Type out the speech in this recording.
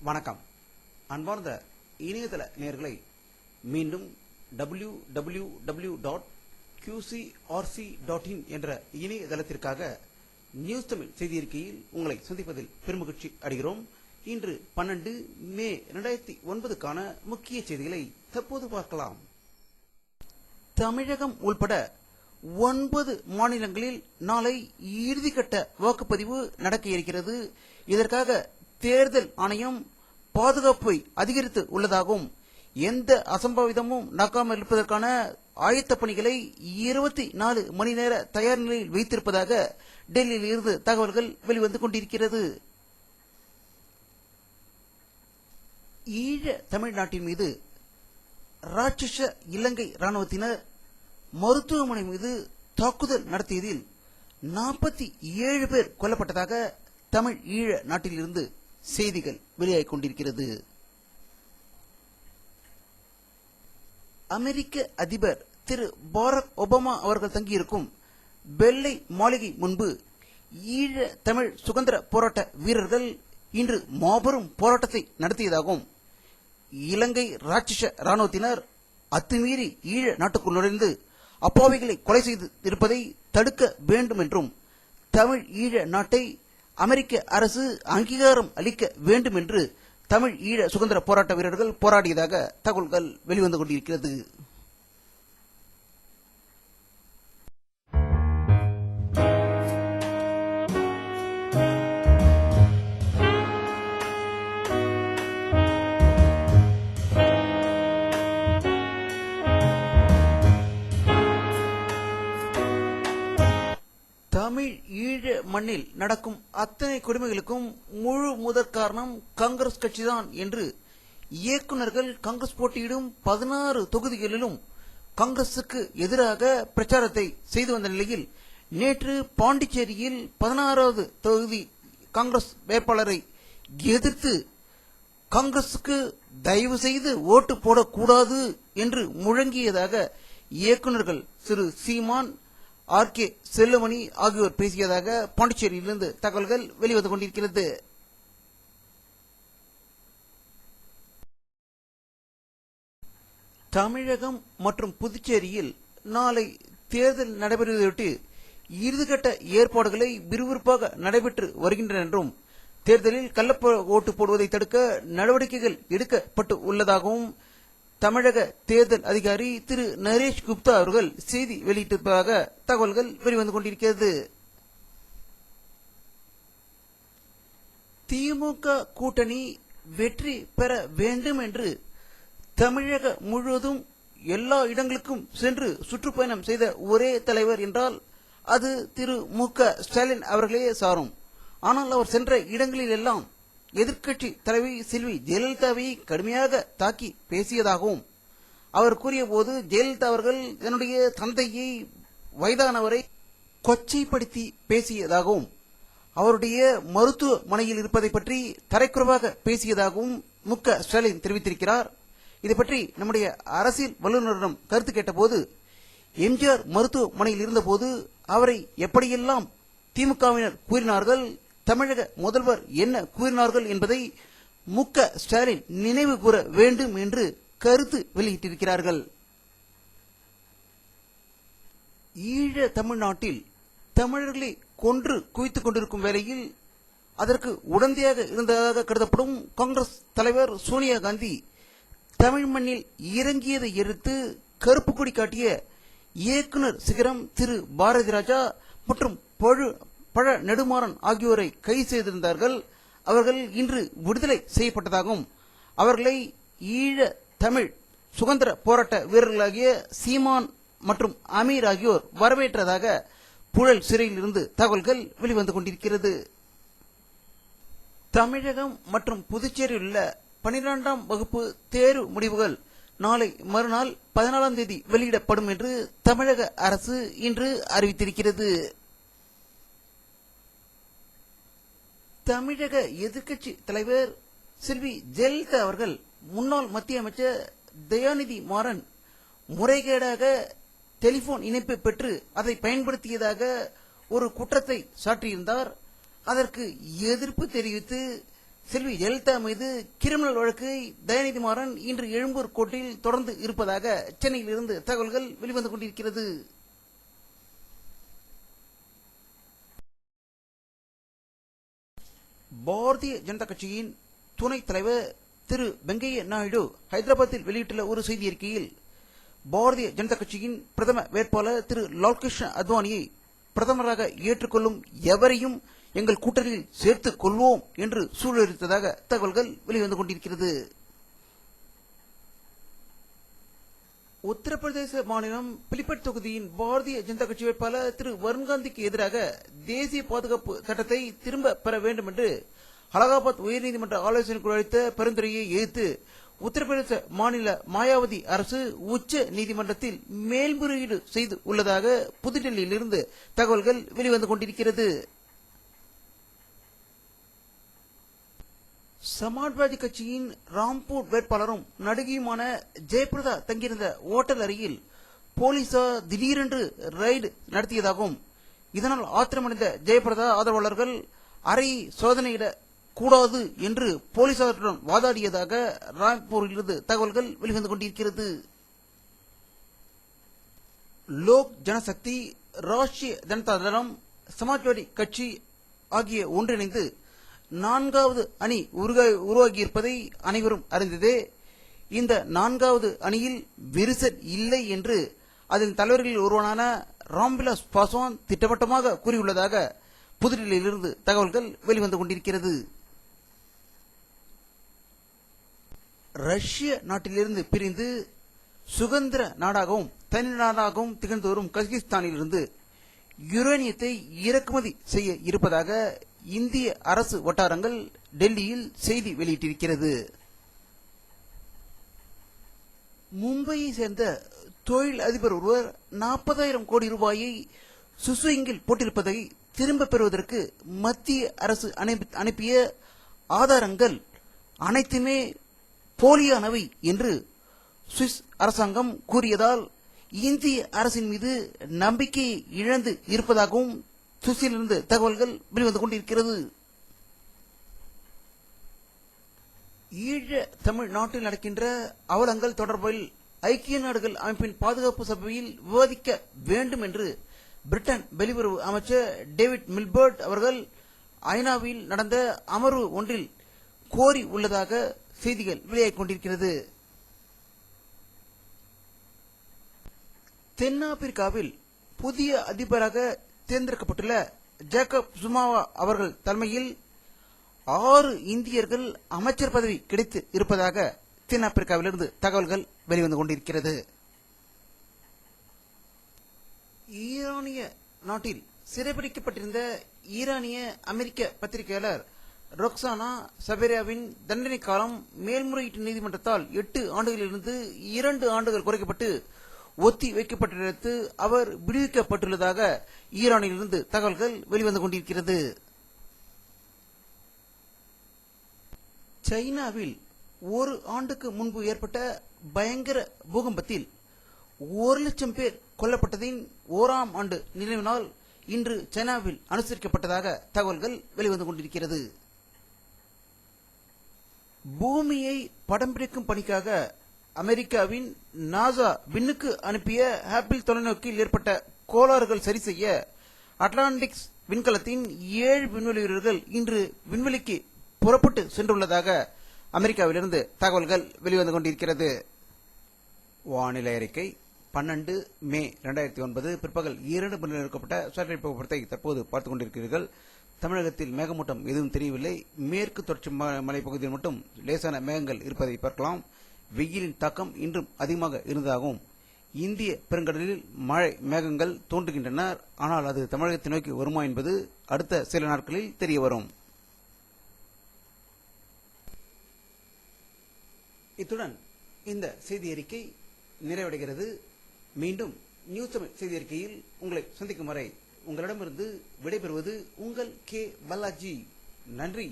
வணக்கம். அன்பார்ந்த இணையதள நேயர்களை மீண்டும் www.qcrc.in என்ற இணையதளத்திற்காக நியூஸ் தமிழ் செய்தியிருக்கையில் உங்களை சந்திப்பதில் பெருமகிழ்ச்சி அடைகிறோம். இன்று 12 மே 2009க்கான முக்கிய செய்திகளை தற்போது பார்க்கலாம். தமிழகம் உள்பட 9 மாநிலங்களில் நாளை இறுதிக்கட்ட வாக்குப்பதிவு நடக்க இருக்கிறது. இதற்காக தேர்தல் ஆணையம் பாதுகாப்பை அதிகரித்து உள்ளதாகவும் எந்த அசம்பாவிதமும் நடக்காமல் இருப்பதற்கான ஆயத்த பணிகளை 24 மணி நேர தயார் நிலையில் வைத்திருப்பதாக டெல்லியில் இருந்து தகவல்கள் வெளிவந்து கொண்டிருக்கிறது. ஈழ தமிழ்நாட்டின் மீது ராட்சச இலங்கை ராணுவத்தினர் மருத்துவமனை மீது தாக்குதல் நடத்தியதில் 47 பேர் கொல்லப்பட்டதாக தமிழ் ஈழ நாட்டிலிருந்து செய்திகள் வெளியாகிக் கொண்டிருக்கிறது. அமெரிக்க அதிபர் திரு பாரக் ஒபாமா அவர்கள் தங்கியிருக்கும் வெள்ளை மாளிகை முன்பு ஈழ தமிழ் சுதந்திர போராட்ட வீரர்கள் இன்று மாபெரும் போராட்டத்தை நடத்தியதாகவும் இலங்கை ராட்சச ராணுவத்தினர் அத்துமீறி ஈழ நாட்டுக்குள் நுழைந்து அப்பாவிகளை கொலை செய்து இருப்பதை தடுக்க வேண்டும் என்றும் தமிழ் ஈழ நாட்டை அமெரிக்க அரசு அங்கீகாரம் அளிக்க வேண்டும் என்று தமிழ் ஈழ சுதந்திர போராட்ட வீரர்கள் போராடியதாக தகவல்கள் வெளிவந்து கொண்டிருக்கிறது. தமிழ் ஈழ மண்ணில் நடக்கும் அத்தனை கொடுமைகளுக்கும் முழு முதற் காரணம் காங்கிரஸ் கட்சிதான் என்று இயக்குநர்கள் காங்கிரஸ் போட்டியிடும் 16 தொகுதிகளிலும் காங்கிரசுக்கு எதிராக பிரச்சாரத்தை செய்து வந்த நிலையில் நேற்று பாண்டிச்சேரியில் 16வது தொகுதி காங்கிரஸ் வேட்பாளரை எதிர்த்து காங்கிரசுக்கு தயவு செய்து ஓட்டு போடக்கூடாது என்று முழங்கியதாக இயக்குநர்கள் திரு சீமான், ஆர்.கே. செல்லுமணி ஆகியோர் பேசியதாக பாண்டிச்சேரியிலிருந்து தகவல்கள் வெளிவந்து கொண்டிருக்கிறது. தமிழகம் மற்றும் புதுச்சேரியில் நாளை தேர்தல் நடைபெறுவதையொட்டி இறுதிக்கட்ட ஏற்பாடுகளை விறுவிறுப்பாக நடைபெற்று வருகின்றன என்றும் தேர்தலில் கள்ள ஓட்டு போடுவதை தடுக்க நடவடிக்கைகள் எடுக்கப்பட்டு உள்ளதாகவும் தமிழக தேர்தல் அதிகாரி திரு நரேஷ் குப்தா அவர்கள் செய்தி வெளியிட்டிருப்பதாக தகவல்கள் வெளிவந்து கொண்டிருக்கிறது. திமுக கூட்டணி வெற்றி பெற வேண்டும் என்று தமிழக முழுவதும் எல்லா இடங்களுக்கும் சென்று சுற்றுப்பயணம் செய்த ஒரே தலைவர் என்றால் அது திரு மு.க. ஸ்டாலின் அவர்களே சாரும். ஆனால் அவர் சென்ற இடங்களில் எல்லாம் எதிர்க்கட்சி தலைவி செல்வி ஜெயலலிதாவை கடுமையாக தாக்கி பேசியதாகவும் அவர் கூறிய போது ஜெயலலிதா அவர்கள் தன்னுடைய தந்தையை வயதானவரை கொச்சைப்படுத்தி பேசியதாகவும் அவருடைய மருத்துவமனையில் இருப்பதை பற்றி தரைக்குறைவாக பேசியதாகவும் மு.க. ஸ்டாலின் தெரிவித்திருக்கிறார். இதை பற்றி நம்முடைய அரசியல் வல்லுநரிடம் கருத்து கேட்டபோது எம்ஜிஆர் மருத்துவமனையில் இருந்தபோது அவரை எப்படியெல்லாம் திமுகவினர் கூறினார்கள், தமிழக முதல்வர் என்ன கூறினார்கள் என்பதை மு.க. ஸ்டாலின் நினைவு கூற வேண்டும் என்று கருத்து வெளியிட்டிருக்கிறார்கள். ஈழ தமிழ்நாட்டில் தமிழர்களை கொன்று குவித்துக் கொண்டிருக்கும் வேளையில் அதற்கு உடந்தையாக இருந்ததாக கருதப்படும் காங்கிரஸ் தலைவர் சோனியா காந்தி தமிழ் மண்ணில் இறங்கியதை எதிர்த்து கருப்பு கொடி காட்டிய இயக்குனர் சிகரம் திரு பாரதி ராஜா மற்றும் பழ நெடுமாறன் ஆகியோரை கைது செய்திருந்தார்கள். அவர்கள் இன்று விடுதலை செய்யப்பட்டதாகவும் அவர்களை ஈழ தமிழ் சுதந்திர போராட்ட வீரர்களாகிய சீமான் மற்றும் அமீர் ஆகியோர் வரவேற்றதாக புழல் சிறையில் இருந்து தகவல்கள் வெளிவந்து கொண்டிருக்கிறது. தமிழகம் மற்றும் புதுச்சேரியில் உள்ள 12ஆம் வகுப்பு தேர்வு முடிவுகள் நாளை மறுநாள் 14ஆம் தேதி வெளியிடப்படும் என்று தமிழக அரசு இன்று அறிவித்திருக்கிறது. தமிழக எதிர்க்கட்சி தலைவர் செல்வி ஜெயலலிதா அவர்கள் முன்னாள் மத்திய அமைச்சர் தயாநிதி மாறன் முறைகேடாக டெலிபோன் இணைப்பை பெற்று அதை பயன்படுத்தியதாக ஒரு குற்றத்தை சாட்டியிருந்தார். அதற்கு எதிர்ப்பு தெரிவித்து செல்வி ஜெயலலிதா மீது கிரிமினல் வழக்கு தயாநிதி மாறன் இன்று எழும்பூர் கோர்ட்டில் தொடர்ந்து இருப்பதாக சென்னையில் இருந்து தகவல்கள் வெளிவந்து கொண்டிருக்கிறது. பாரதிய ஜனதா கட்சியின் துணைத் தலைவர் திரு வெங்கையா நாயுடு ஹைதராபாத்தில் வெளியிட்டுள்ள ஒரு செய்தி அறிக்கையில், பாரதிய ஜனதா கட்சியின் பிரதம வேட்பாளர் திரு லால்கிருஷ்ண அத்வானியை பிரதமராக ஏற்றுக்கொள்ளும் எவரையும் எங்கள் கூட்டணியில் சேர்த்துக் கொள்வோம் என்று சூழலித்ததாக தகவல்கள் வெளிவந்து கொண்டிருக்கிறது. உத்தரப்பிரதேச மாநிலம் பிலிபட் தொகுதியின் பாரதிய ஜனதா கட்சி வேட்பாளர் திரு வருண்காந்திக்கு எதிராக தேசிய பாதுகாப்பு சட்டத்தை திரும்ப பெற வேண்டும் என்று அலகாபாத் உயர்நீதிமன்ற ஆலோசனை குழு அளித்த பரிந்துரையை எதிர்த்து உத்தரப்பிரதேச மாநில மாயாவதி அரசு உச்ச நீதிமன்றத்தில் மேல்முறையீடு செய்து உள்ளதாக புதுடெல்லியிலிருந்து தகவல்கள் வெளிவந்து கொண்டிருக்கிறது. சமாஜ்வாதி கட்சியின் ராம்பூர் வேட்பாளரும் நடிகையுமான ஜெயபிரதா தங்கியிருந்த ஓட்டல் அருகில் போலீசார் திடீரென்று ரெய்டு நடத்தியதாகவும், இதனால் ஆத்திரமடைந்த ஜெயபிரதா ஆதரவாளர்கள் அறையை சோதனையிட கூடாது என்று போலீசாருடன் வாதாடியதாக ராம்பூரிலிருந்து தகவல்கள் வெளிவந்து கொண்டிருக்கிறது. லோக் ஜனசக்தி, ராஷ்டிரிய ஜனதா தளம், சமாஜ்வாடி கட்சி ஆகிய ஒன்றிணைந்து 4வது அணி உருவாகியிருப்பதை அனைவரும் அறிந்ததே. இந்த 4வது அணியில் விரிசல் இல்லை என்று அதன் தலைவர்களில் ஒருவனான ராம்விலாஸ் பாஸ்வான் திட்டவட்டமாக கூறியுள்ளதாக புதுடில்லியிலிருந்து தகவல்கள் வெளிவந்து கொண்டிருக்கிறது. ரஷ்ய நாட்டிலிருந்து பிரிந்து சுதந்திர நாடாகவும் தனி நாடாகவும் திகழ்ந்து வரும் கஜகிஸ்தானிலிருந்து யுரேனியத்தை இறக்குமதி செய்ய இருப்பதாக இந்திய அரசு வட்டாரங்கள் டெல்லியில் செய்தி வெளியிட்டிருக்கிறது. மும்பையை சேர்ந்த தொழில் அதிபர் ஒருவர் 40,000 கோடி ரூபாயை சுஸ்விங்கில் போட்டிருப்பதை திரும்ப பெறுவதற்கு மத்திய அரசு அனுப்பிய ஆதாரங்கள் அனைத்துமே போலியானவை என்று சுவிஸ் அரசாங்கம் கூறியதால் இந்திய அரசின் மீது நம்பிக்கையை இழந்து இருப்பதாகவும் சுவிஸிலிருந்து தகவல்கள் வெளிவந்து கொண்டிருக்கிறது. ஈழ தமிழ் நாட்டில் நடக்கின்ற அவலங்கள் தொடர்பில் ஐக்கிய நாடுகள் அமைப்பின் பாதுகாப்பு சபையில் விவாதிக்க வேண்டும் என்று பிரிட்டன் வெளியுறவு அமைச்சர் டேவிட் மில்பர்ட் அவர்கள் ஐநாவில் நடந்த அமர்வு ஒன்றில் கோரி உள்ளதாக செய்திகள் வெளியாகிக் கொண்டிருக்கிறது. தென்னாப்பிரிக்காவில் புதிய அதிபராக தேர்ந்தெடுக்கப்பட்டுள்ள ஜேக்கப் சுமாவா அவர்கள் தலைமையில் 6 இந்தியர்கள் அமைச்சர் பதவி கிடைத்து இருப்பதாக தென்னாப்பிரிக்காவிலிருந்து தகவல்கள் வெளிவந்து கொண்டிருக்கிறது. ஈரானிய நாட்டில் சிறைபிடிக்கப்பட்டிருந்த ஈரானிய அமெரிக்க பத்திரிகையாளர் ரொக்சானா சபேரியாவின் தண்டனை காலம் மேல்முறையீட்டு நீதிமன்றத்தால் 8 ஆண்டுகளிலிருந்து 2 ஆண்டுகள் குறைக்கப்பட்டு ஒத்தி வைக்கப்பட்டிருத்து அவர் விடுவிக்கப்பட்டுள்ளதாக ஈரானிலிருந்து தகவல்கள் வெளிவந்து கொண்டிருக்கிறது. சைனாவில் 1 ஆண்டுக்கு முன்பு ஏற்பட்ட பயங்கர பூகம்பத்தில் 1,00,000 பேர் கொல்லப்பட்டதின் 1ஆம் ஆண்டு நினைவு நாள் இன்று சைனாவில் அனுசரிக்கப்பட்டதாக தகவல்கள் வெளிவந்து கொண்டிருக்கிறது. பூமியை படம் பிடிக்கும் பணிக்காக அமெரிக்காவின் நாசா விண்ணுக்கு அனுப்பிய ஆப்பிள் தொலைநோக்கில் ஏற்பட்ட கோளாறுகள் சரி செய்ய அட்லாண்டிக்ஸ் விண்கலத்தின் 7 விண்வெளி வீரர்கள் இன்று விண்வெளிக்கு புறப்பட்டு சென்றுள்ளதாக அமெரிக்காவிலிருந்து தகவல்கள் வெளிவந்து கொண்டிருக்கிறது. வானிலை அறிக்கை 12 மே 2009 பிற்பகல் 2 மணி எடுக்கப்பட்ட சேட்டலைட் புகைப்படத்தை தற்போது பார்த்துக் கொண்டிருக்கிறீர்கள். தமிழகத்தில் மேகமூட்டம் எதுவும் தெரியவில்லை. மேற்கு தொடர்ச்சி மலைப்பகுதியில் மட்டும் லேசான மேகங்கள் இருப்பதை பார்க்கலாம். வெயிலின் தாக்கம் இன்றும் அதிகமாக இருந்ததாகவும், இந்திய பெருங்கடலில் மழை மேகங்கள் தோன்றுகின்றன. ஆனால் அது தமிழகத்தை நோக்கி வருமா என்பது அடுத்த சில நாட்களில் தெரிய வரும். இத்துடன் இந்த செய்தி அறிக்கை நிறைவடைகிறது. மீண்டும் நியூஸ் தமிழ் செய்தி அறிக்கையில் உங்களை சந்திக்கும் வரை உங்களிடமிருந்து விடைபெறுவது உங்கள் கே பாலாஜி. நன்றி.